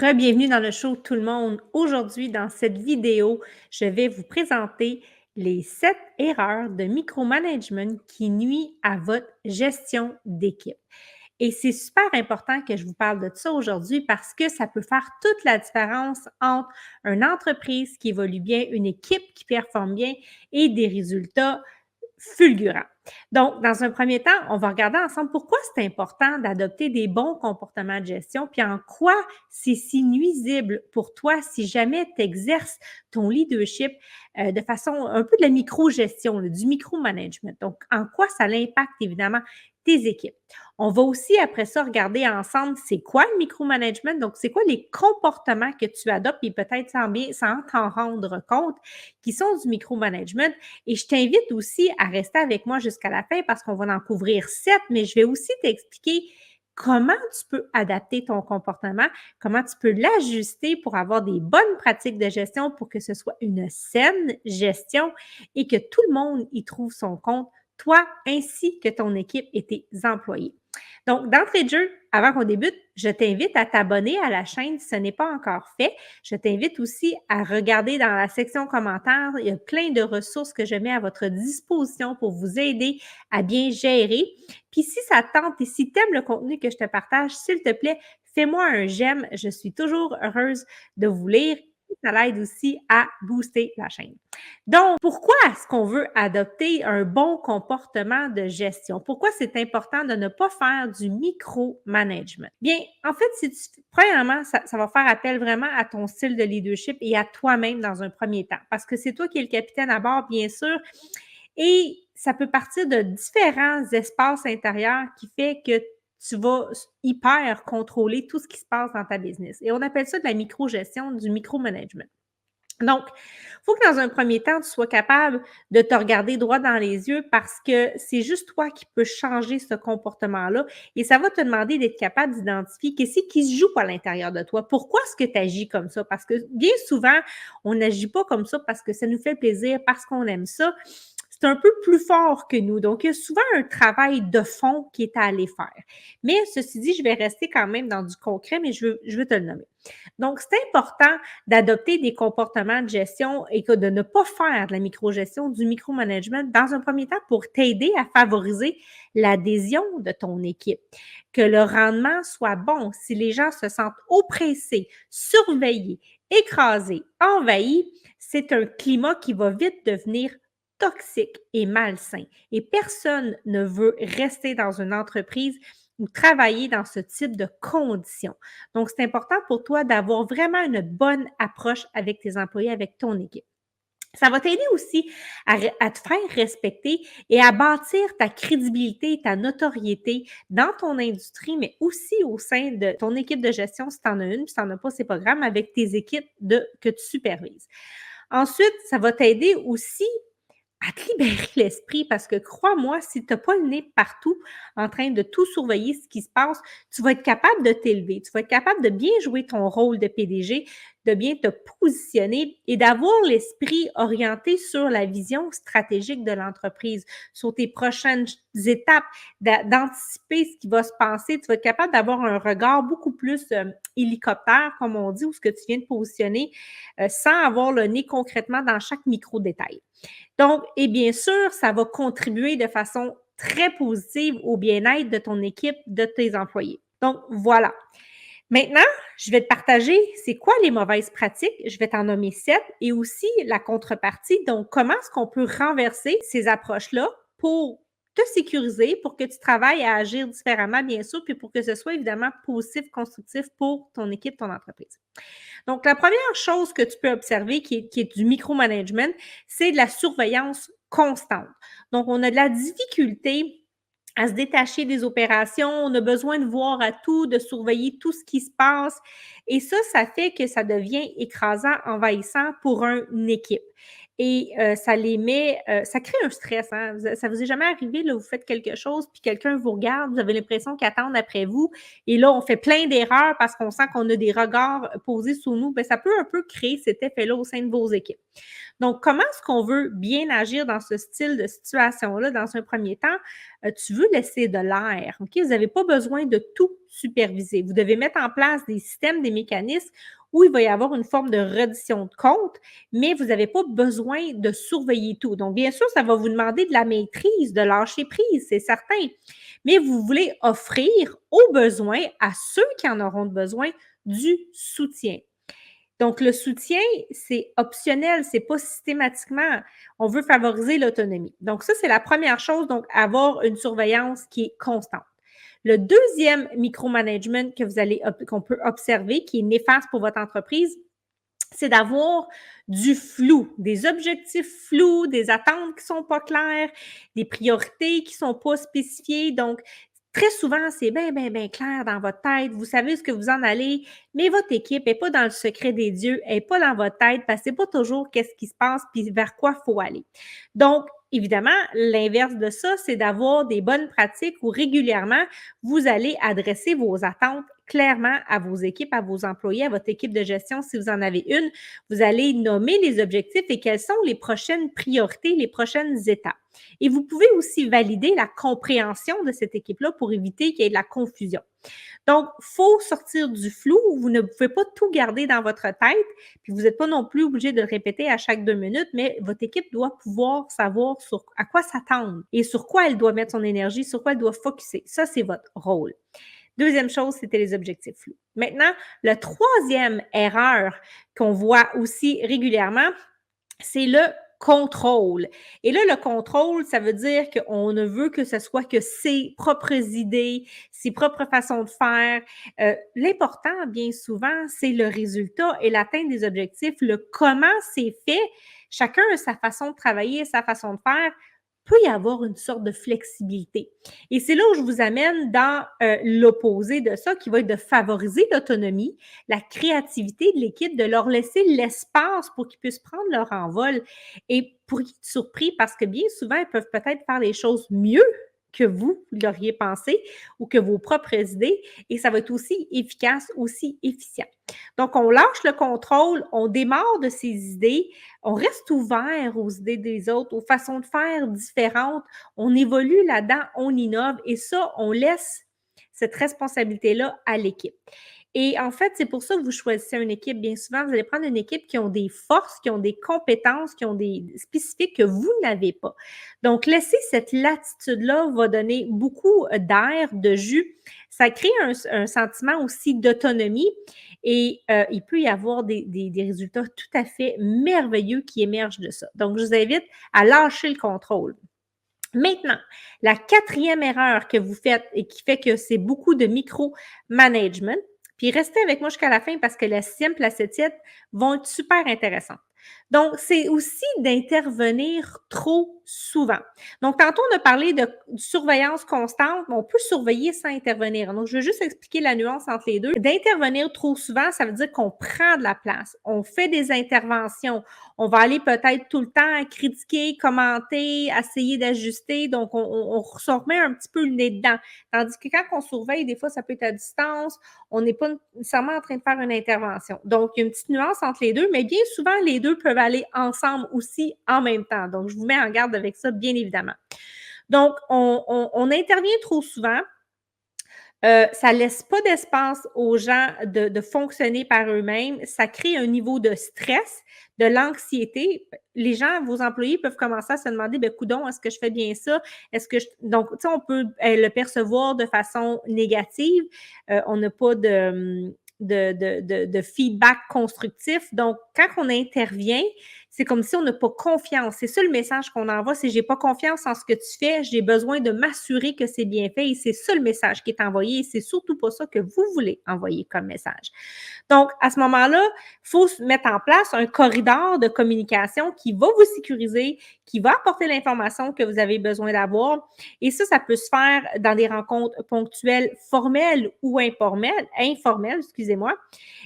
Re-bienvenue dans le show tout le monde. Aujourd'hui, dans cette vidéo, je vais vous présenter les 7 erreurs de micromanagement qui nuisent à votre gestion d'équipe. Et c'est super important que je vous parle de ça aujourd'hui parce que ça peut faire toute la différence entre une entreprise qui évolue bien, une équipe qui performe bien et des résultats fulgurants. Donc, dans un premier temps, on va regarder ensemble pourquoi c'est important d'adopter des bons comportements de gestion, puis en quoi c'est si nuisible pour toi si jamais tu exerces ton leadership de façon un peu de la micro-gestion, du micromanagement. Donc, en quoi ça impacte évidemment tes équipes. On va aussi, après ça, regarder ensemble c'est quoi le micromanagement, donc c'est quoi les comportements que tu adoptes et peut-être sans t'en rendre compte qui sont du micromanagement. Et je t'invite aussi à rester avec moi jusqu'à la fin parce qu'on va en couvrir 7, mais je vais aussi t'expliquer comment tu peux adapter ton comportement, comment tu peux l'ajuster pour avoir des bonnes pratiques de gestion pour que ce soit une saine gestion et que tout le monde y trouve son compte, toi ainsi que ton équipe et tes employés. Donc, d'entrée de jeu, avant qu'on débute, je t'invite à t'abonner à la chaîne si ce n'est pas encore fait. Je t'invite aussi à regarder dans la section commentaires. Il y a plein de ressources que je mets à votre disposition pour vous aider à bien gérer. Puis si ça te tente et si tu aimes le contenu que je te partage, s'il te plaît, fais-moi un j'aime. Je suis toujours heureuse de vous lire. Ça l'aide aussi à booster la chaîne. Donc, pourquoi est-ce qu'on veut adopter un bon comportement de gestion? Pourquoi c'est important de ne pas faire du micromanagement? Bien, en fait, premièrement, ça va faire appel vraiment à ton style de leadership et à toi-même dans un premier temps, parce que c'est toi qui es le capitaine à bord, bien sûr, et ça peut partir de différents espaces intérieurs qui fait que tu vas hyper contrôler tout ce qui se passe dans ta business. Et on appelle ça de la micro-gestion, du micromanagement. Donc, il faut que dans un premier temps, tu sois capable de te regarder droit dans les yeux parce que c'est juste toi qui peux changer ce comportement-là et ça va te demander d'être capable d'identifier qu'est-ce qui se joue à l'intérieur de toi. Pourquoi est-ce que tu agis comme ça? Parce que bien souvent, on n'agit pas comme ça parce que ça nous fait plaisir, parce qu'on aime ça. C'est un peu plus fort que nous. Donc, il y a souvent un travail de fond qui est à aller faire. Mais ceci dit, je vais rester quand même dans du concret, mais je veux te le nommer. Donc, c'est important d'adopter des comportements de gestion et de ne pas faire de la microgestion, du micromanagement dans un premier temps pour t'aider à favoriser l'adhésion de ton équipe, que le rendement soit bon. Si les gens se sentent oppressés, surveillés, écrasés, envahis, c'est un climat qui va vite devenir toxique et malsain. Et personne ne veut rester dans une entreprise ou travailler dans ce type de conditions. Donc, c'est important pour toi d'avoir vraiment une bonne approche avec tes employés, avec ton équipe. Ça va t'aider aussi à te faire respecter et à bâtir ta crédibilité, ta notoriété dans ton industrie, mais aussi au sein de ton équipe de gestion, si tu en as une, si tu n'en as pas, c'est pas grave, avec tes équipes que tu supervises. Ensuite, ça va t'aider aussi à te libérer l'esprit parce que crois-moi, si tu n'as pas le nez partout en train de tout surveiller ce qui se passe, tu vas être capable de t'élever, tu vas être capable de bien jouer ton rôle de PDG, de bien te positionner et d'avoir l'esprit orienté sur la vision stratégique de l'entreprise, sur tes prochaines étapes, d'anticiper ce qui va se passer. Tu vas être capable d'avoir un regard beaucoup plus hélicoptère, comme on dit, ou ce que tu viens de positionner, sans avoir le nez concrètement dans chaque micro-détail. Donc, et bien sûr, ça va contribuer de façon très positive au bien-être de ton équipe, de tes employés. Donc, voilà. Maintenant, je vais te partager c'est quoi les mauvaises pratiques. Je vais t'en nommer 7 et aussi la contrepartie. Donc, comment est-ce qu'on peut renverser ces approches-là pour te sécuriser, pour que tu travailles à agir différemment, bien sûr, puis pour que ce soit évidemment positif, constructif pour ton équipe, ton entreprise. Donc, la première chose que tu peux observer qui est du micromanagement, c'est de la surveillance constante. Donc, on a de la difficulté à se détacher des opérations, on a besoin de voir à tout, de surveiller tout ce qui se passe. Et ça fait que ça devient écrasant, envahissant pour une équipe. et ça les met, ça crée un stress, hein. Ça vous est jamais arrivé, là, vous faites quelque chose, puis quelqu'un vous regarde, vous avez l'impression qu'ils attendent après vous et là, on fait plein d'erreurs parce qu'on sent qu'on a des regards posés sur nous. Bien, ça peut un peu créer cet effet-là au sein de vos équipes. Donc, comment est-ce qu'on veut bien agir dans ce style de situation-là dans un premier temps? Tu veux laisser de l'air, OK? Vous n'avez pas besoin de tout superviser. Vous devez mettre en place des systèmes, des mécanismes où il va y avoir une forme de reddition de compte, mais vous n'avez pas besoin de surveiller tout. Donc, bien sûr, ça va vous demander de la maîtrise, de lâcher prise, c'est certain, mais vous voulez offrir aux besoins, à ceux qui en auront besoin, du soutien. Donc, le soutien, c'est optionnel, c'est pas systématiquement. On veut favoriser l'autonomie. Donc, ça, c'est la première chose, donc avoir une surveillance qui est constante. Le deuxième micromanagement que qu'on peut observer, qui est néfaste pour votre entreprise, c'est d'avoir du flou, des objectifs flous, des attentes qui sont pas claires, des priorités qui sont pas spécifiées. Donc, très souvent, c'est bien, bien, bien clair dans votre tête. Vous savez ce que vous en allez, mais votre équipe n'est pas dans le secret des dieux, elle n'est pas dans votre tête parce que c'est pas toujours qu'est-ce qui se passe puis vers quoi il faut aller. Donc, évidemment, l'inverse de ça, c'est d'avoir des bonnes pratiques où régulièrement, vous allez adresser vos attentes clairement à vos équipes, à vos employés, à votre équipe de gestion, si vous en avez une. Vous allez nommer les objectifs et quelles sont les prochaines priorités, les prochaines étapes. Et vous pouvez aussi valider la compréhension de cette équipe-là pour éviter qu'il y ait de la confusion. Donc, il faut sortir du flou. Vous ne pouvez pas tout garder dans votre tête, puis vous n'êtes pas non plus obligé de le répéter à chaque 2 minutes, mais votre équipe doit pouvoir savoir à quoi s'attendre et sur quoi elle doit mettre son énergie, sur quoi elle doit focuser. Ça, c'est votre rôle. Deuxième chose, c'était les objectifs flous. Maintenant, la troisième erreur qu'on voit aussi régulièrement, c'est le contrôle. Et là, le contrôle, ça veut dire qu'on ne veut que ce soit que ses propres idées, ses propres façons de faire. L'important, bien souvent, c'est le résultat et l'atteinte des objectifs. Le comment c'est fait, chacun a sa façon de travailler, sa façon de faire, peut y avoir une sorte de flexibilité. Et c'est là où je vous amène dans l'opposé de ça, qui va être de favoriser l'autonomie, la créativité de l'équipe, de leur laisser l'espace pour qu'ils puissent prendre leur envol. Et pour être surpris, parce que bien souvent, ils peuvent peut-être faire les choses mieux que vous l'auriez pensé ou que vos propres idées, et ça va être aussi efficace, aussi efficient. Donc, on lâche le contrôle, on démarre de ses idées, on reste ouvert aux idées des autres, aux façons de faire différentes, on évolue là-dedans, on innove, et ça, on laisse cette responsabilité-là à l'équipe. Et en fait, c'est pour ça que vous choisissez une équipe. Bien souvent, vous allez prendre une équipe qui ont des forces, qui ont des compétences, qui ont des spécifiques que vous n'avez pas. Donc, laisser cette latitude-là va donner beaucoup d'air, de jus. Ça crée un sentiment aussi d'autonomie et il peut y avoir des résultats tout à fait merveilleux qui émergent de ça. Donc, je vous invite à lâcher le contrôle. Maintenant, la quatrième erreur que vous faites et qui fait que c'est beaucoup de micro-management, puis restez avec moi jusqu'à la fin parce que la 6e et la 7e vont être super intéressantes. Donc, c'est aussi d'intervenir trop souvent. Donc, tantôt, on a parlé de surveillance constante, mais on peut surveiller sans intervenir. Donc, je veux juste expliquer la nuance entre les deux. D'intervenir trop souvent, ça veut dire qu'on prend de la place, on fait des interventions, on va aller peut-être tout le temps critiquer, commenter, essayer d'ajuster. Donc, on se remet un petit peu le nez dedans. Tandis que quand on surveille, des fois, ça peut être à distance, on n'est pas nécessairement en train de faire une intervention. Donc, il y a une petite nuance entre les deux, mais bien souvent, les deux peuvent aller ensemble aussi en même temps. Donc, je vous mets en garde avec ça, bien évidemment. Donc, on intervient trop souvent. Ça ne laisse pas d'espace aux gens de fonctionner par eux-mêmes. Ça crée un niveau de stress, de l'anxiété. Les gens, vos employés peuvent commencer à se demander, ben coudonc, est-ce que je fais bien ça? Est-ce que Donc, tu sais, on peut le percevoir de façon négative. On n'a pas de feedback constructif. Donc, quand on intervient, c'est comme si on n'a pas confiance. C'est ça le message qu'on envoie, c'est j'ai pas confiance en ce que tu fais, j'ai besoin de m'assurer que c'est bien fait et c'est ça le message qui est envoyé et c'est surtout pas ça que vous voulez envoyer comme message. Donc, à ce moment-là, il faut mettre en place un corridor de communication qui va vous sécuriser, qui va apporter l'information que vous avez besoin d'avoir. Et ça peut se faire dans des rencontres ponctuelles, formelles ou informelles, excusez-moi.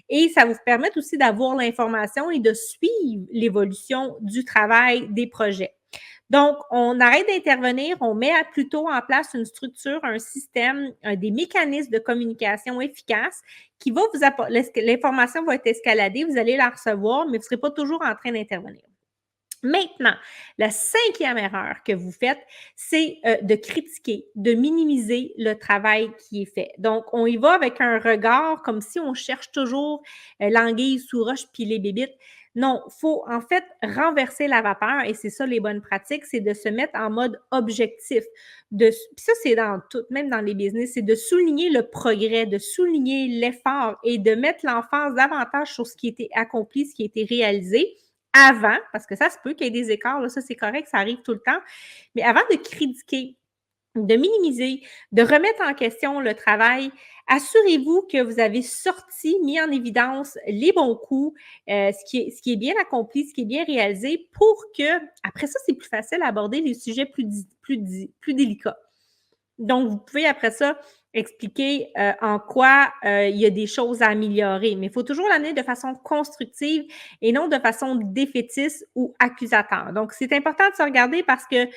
Et ça va vous permettre aussi d'avoir l'information et de suivre l'évolution l'évolution du travail, des projets. Donc, on arrête d'intervenir, on met plutôt en place une structure, un système, des mécanismes de communication efficaces qui va vous apporter, l'information va être escaladée, vous allez la recevoir, mais vous ne serez pas toujours en train d'intervenir. Maintenant, la cinquième erreur que vous faites, c'est de critiquer, de minimiser le travail qui est fait. Donc, on y va avec un regard comme si on cherche toujours l'anguille sous roche puis les bébites. Non, il faut en fait renverser la vapeur et c'est ça les bonnes pratiques, c'est de se mettre en mode objectif. Puis ça, c'est dans tout, même dans les business, c'est de souligner le progrès, de souligner l'effort et de mettre l'emphase davantage sur ce qui a été accompli, ce qui a été réalisé avant, parce que ça se peut qu'il y ait des écarts, là, ça c'est correct, ça arrive tout le temps, mais avant de critiquer, de minimiser, de remettre en question le travail, assurez-vous que vous avez sorti, mis en évidence les bons coups, ce qui est bien accompli, ce qui est bien réalisé pour que, après ça, c'est plus facile à aborder les sujets plus délicats. Donc, vous pouvez après ça expliquer en quoi il y a des choses à améliorer, mais il faut toujours l'amener de façon constructive et non de façon défaitiste ou accusateur. Donc, c'est important de se regarder parce que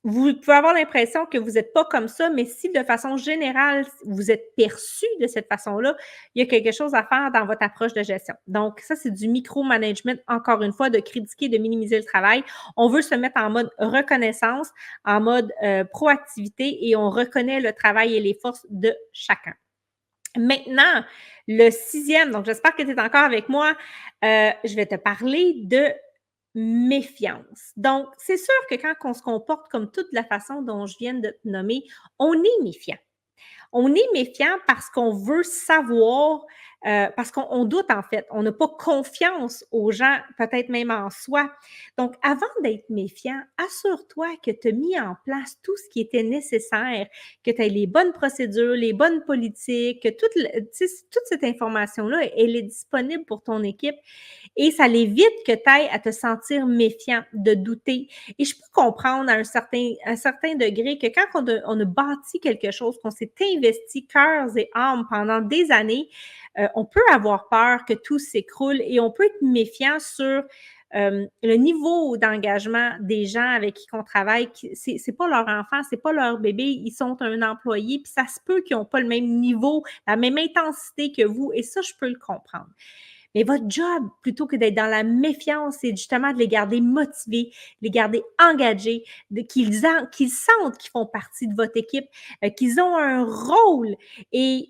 vous pouvez avoir l'impression que vous n'êtes pas comme ça, mais si de façon générale, vous êtes perçu de cette façon-là, il y a quelque chose à faire dans votre approche de gestion. Donc, ça, c'est du micromanagement, encore une fois, de critiquer, de minimiser le travail. On veut se mettre en mode reconnaissance, en mode proactivité et on reconnaît le travail et les forces de chacun. Maintenant, le sixième, donc j'espère que tu es encore avec moi, je vais te parler de méfiance. Donc, c'est sûr que quand on se comporte comme toute la façon dont je viens de te nommer, on est méfiant. On est méfiant parce qu'on veut savoir, parce qu'on doute en fait. On n'a pas confiance aux gens, peut-être même en soi. Donc, avant d'être méfiant, assure-toi que tu as mis en place tout ce qui était nécessaire, que tu as les bonnes procédures, les bonnes politiques, que toute cette information-là, elle est disponible pour ton équipe et ça l'évite que tu ailles à te sentir méfiant, de douter. Et je peux comprendre à un certain degré que quand on a bâti quelque chose, qu'on s'est investi cœurs et âmes pendant des années, on peut avoir peur que tout s'écroule et on peut être méfiant sur le niveau d'engagement des gens avec qui on travaille. C'est pas leur enfant, c'est pas leur bébé, ils sont un employé, puis ça se peut qu'ils n'ont pas le même niveau, la même intensité que vous, et ça, je peux le comprendre. Mais votre job, plutôt que d'être dans la méfiance, c'est justement de les garder motivés, les garder engagés, qu'ils sentent qu'ils font partie de votre équipe, qu'ils ont un rôle. Et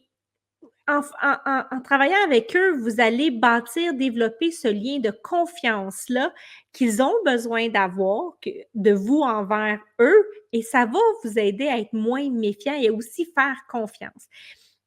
en travaillant avec eux, vous allez bâtir, développer ce lien de confiance-là qu'ils ont besoin d'avoir de vous envers eux et ça va vous aider à être moins méfiant et aussi faire confiance.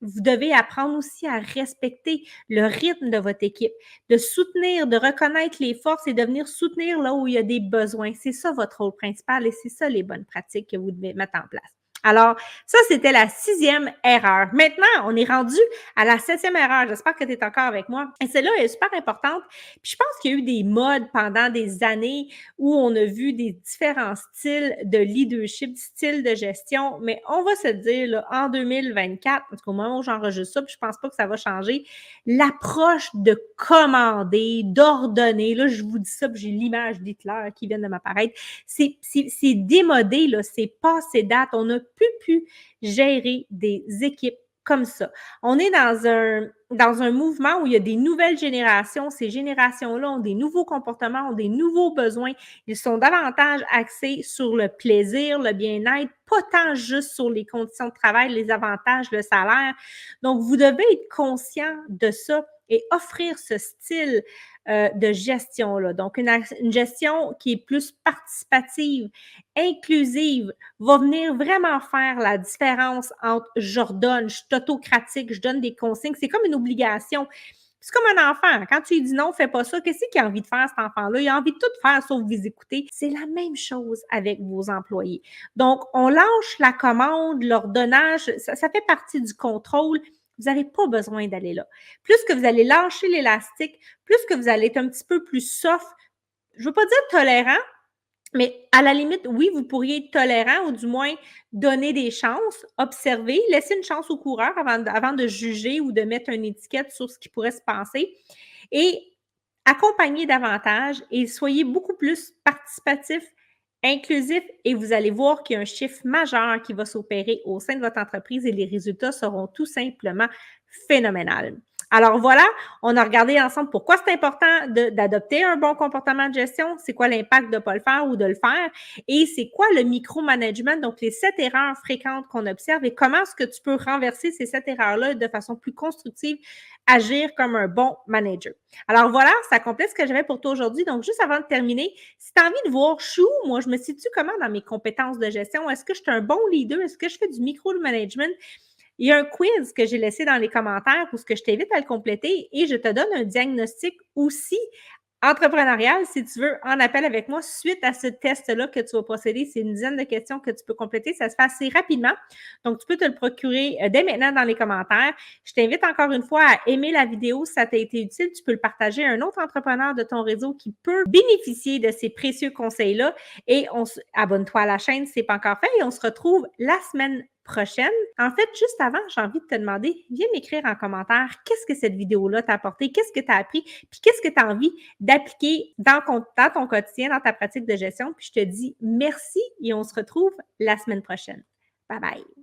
Vous devez apprendre aussi à respecter le rythme de votre équipe, de soutenir, de reconnaître les forces et de venir soutenir là où il y a des besoins. C'est ça votre rôle principal et c'est ça les bonnes pratiques que vous devez mettre en place. Alors, ça, c'était la sixième erreur. Maintenant, on est rendu à la septième erreur. J'espère que tu es encore avec moi. Et celle-là est super importante. Puis je pense qu'il y a eu des modes pendant des années où on a vu des différents styles de leadership, styles de gestion. Mais on va se dire, là, en 2024, parce qu'au moment où j'enregistre ça, puis je pense pas que ça va changer, l'approche de commander, d'ordonner, là, je vous dis ça, puis j'ai l'image d'Hitler qui vient de m'apparaître, c'est démodé, là, c'est passé date. On a pu gérer des équipes comme ça. On est dans un mouvement où il y a des nouvelles générations. Ces générations-là ont des nouveaux comportements, ont des nouveaux besoins. Ils sont davantage axés sur le plaisir, le bien-être, pas tant juste sur les conditions de travail, les avantages, le salaire. Donc, vous devez être conscient de ça et offrir ce style de gestion-là. Donc, une gestion qui est plus participative, inclusive, va venir vraiment faire la différence entre j'ordonne, je suis autocratique, je donne des consignes. C'est comme une obligation. C'est comme un enfant. Quand tu lui dis non, fais pas ça, qu'est-ce qu'il a envie de faire, cet enfant-là? Il a envie de tout faire sauf vous écouter. C'est la même chose avec vos employés. Donc, on lâche la commande, l'ordonnage, ça fait partie du contrôle. Vous n'avez pas besoin d'aller là. Plus que vous allez lâcher l'élastique, plus que vous allez être un petit peu plus soft, je ne veux pas dire tolérant, mais à la limite, oui, vous pourriez être tolérant ou du moins donner des chances, observer, laisser une chance au coureur avant de juger ou de mettre une étiquette sur ce qui pourrait se passer. Et accompagnez davantage et soyez beaucoup plus participatif, inclusif et vous allez voir qu'il y a un chiffre majeur qui va s'opérer au sein de votre entreprise et les résultats seront tout simplement phénoménales. Alors voilà, on a regardé ensemble pourquoi c'est important d'adopter un bon comportement de gestion, c'est quoi l'impact de ne pas le faire ou de le faire et c'est quoi le micromanagement, donc les 7 erreurs fréquentes qu'on observe et comment est-ce que tu peux renverser ces 7 erreurs-là de façon plus constructive, agir comme un bon manager. Alors voilà, ça complète ce que j'avais pour toi aujourd'hui. Donc, juste avant de terminer, si tu as envie de voir, je suis où, moi, je me situe comment dans mes compétences de gestion? Est-ce que je suis un bon leader? Est-ce que je fais du micro-management? Il y a un quiz que j'ai laissé dans les commentaires où ce que je t'invite à le compléter et je te donne un diagnostic aussi entrepreneurial, si tu veux, en appel avec moi suite à ce test-là que tu vas procéder. C'est une dizaine de questions que tu peux compléter. Ça se fait assez rapidement. Donc, tu peux te le procurer dès maintenant dans les commentaires. Je t'invite encore une fois à aimer la vidéo si ça t'a été utile. Tu peux le partager à un autre entrepreneur de ton réseau qui peut bénéficier de ces précieux conseils-là. Et abonne-toi à la chaîne si ce n'est pas encore fait. Et on se retrouve la semaine prochaine. En fait, juste avant, j'ai envie de te demander, viens m'écrire en commentaire qu'est-ce que cette vidéo-là t'a apporté, qu'est-ce que tu as appris, puis qu'est-ce que tu as envie d'appliquer dans ton quotidien, dans ta pratique de gestion. Puis je te dis merci et on se retrouve la semaine prochaine. Bye bye.